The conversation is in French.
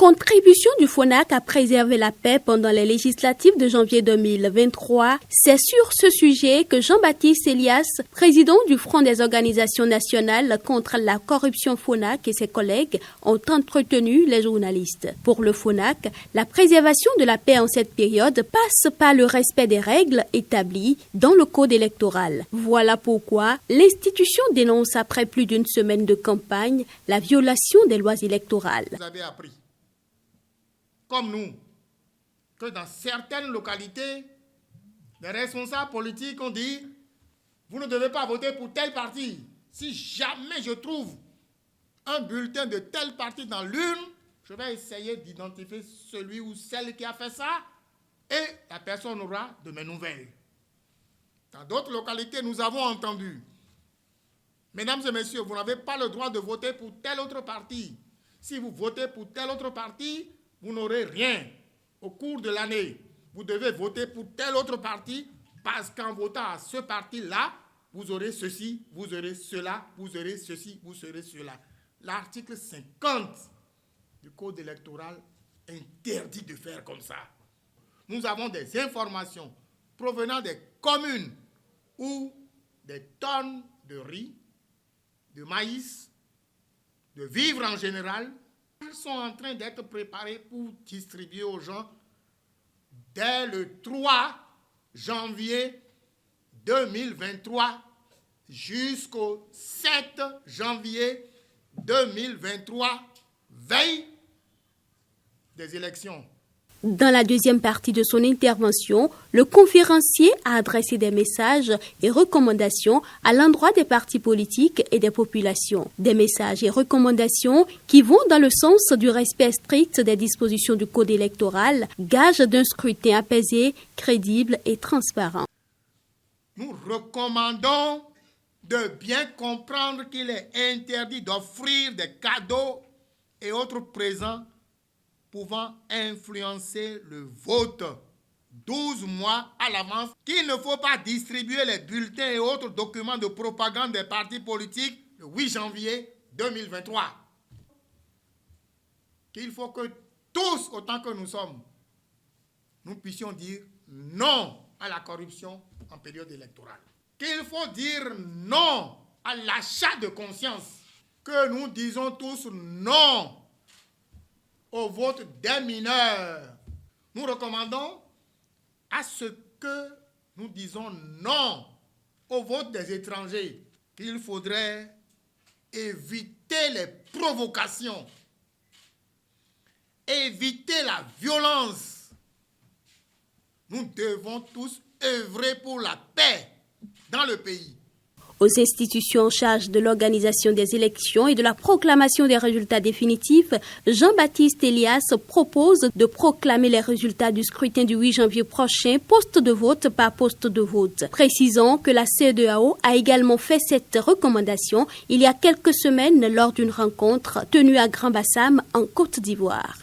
Contribution du FONAC à préserver la paix pendant les législatives de janvier 2023. C'est sur ce sujet que Jean-Baptiste Elias, président du Front des organisations nationales contre la corruption FONAC et ses collègues ont entretenu les journalistes. Pour le FONAC, la préservation de la paix en cette période passe par le respect des règles établies dans le code électoral. Voilà pourquoi l'institution dénonce après plus d'une semaine de campagne la violation des lois électorales. Vous avez appris, comme nous, que dans certaines localités, les responsables politiques ont dit « Vous ne devez pas voter pour tel parti. Si jamais je trouve un bulletin de tel parti dans l'urne, je vais essayer d'identifier celui ou celle qui a fait ça et la personne aura de mes nouvelles. » Dans d'autres localités, nous avons entendu « Mesdames et messieurs, vous n'avez pas le droit de voter pour tel autre parti. Si vous votez pour tel autre parti, vous n'aurez rien au cours de l'année. Vous devez voter pour tel autre parti parce qu'en votant à ce parti-là, vous aurez ceci, vous aurez cela, vous aurez ceci, vous aurez cela. » L'article 50 du Code électoral interdit de faire comme ça. Nous avons des informations provenant des communes où des tonnes de riz, de maïs, de vivres en général, sont en train d'être préparés pour distribuer aux gens dès le 3 janvier 2023 jusqu'au 7 janvier 2023, veille des élections. Dans la deuxième partie de son intervention, le conférencier a adressé des messages et recommandations à l'endroit des partis politiques et des populations. Des messages et recommandations qui vont dans le sens du respect strict des dispositions du Code électoral, gage d'un scrutin apaisé, crédible et transparent. Nous recommandons de bien comprendre qu'il est interdit d'offrir des cadeaux et autres présents pouvant influencer le vote 12 mois à l'avance, qu'il ne faut pas distribuer les bulletins et autres documents de propagande des partis politiques le 8 janvier 2023. Qu'il faut que tous, autant que nous sommes, nous puissions dire non à la corruption en période électorale. Qu'il faut dire non à l'achat de conscience, que nous disons tous non au vote des mineurs. Nous recommandons à ce que nous disons non au vote des étrangers, qu'il faudrait éviter les provocations, éviter la violence. Nous devons tous œuvrer pour la paix dans le pays. Aux institutions en charge de l'organisation des élections et de la proclamation des résultats définitifs, Jean-Baptiste Elias propose de proclamer les résultats du scrutin du 8 janvier prochain, poste de vote par poste de vote. Précisons que la CEDEAO a également fait cette recommandation il y a quelques semaines lors d'une rencontre tenue à Grand-Bassam en Côte d'Ivoire.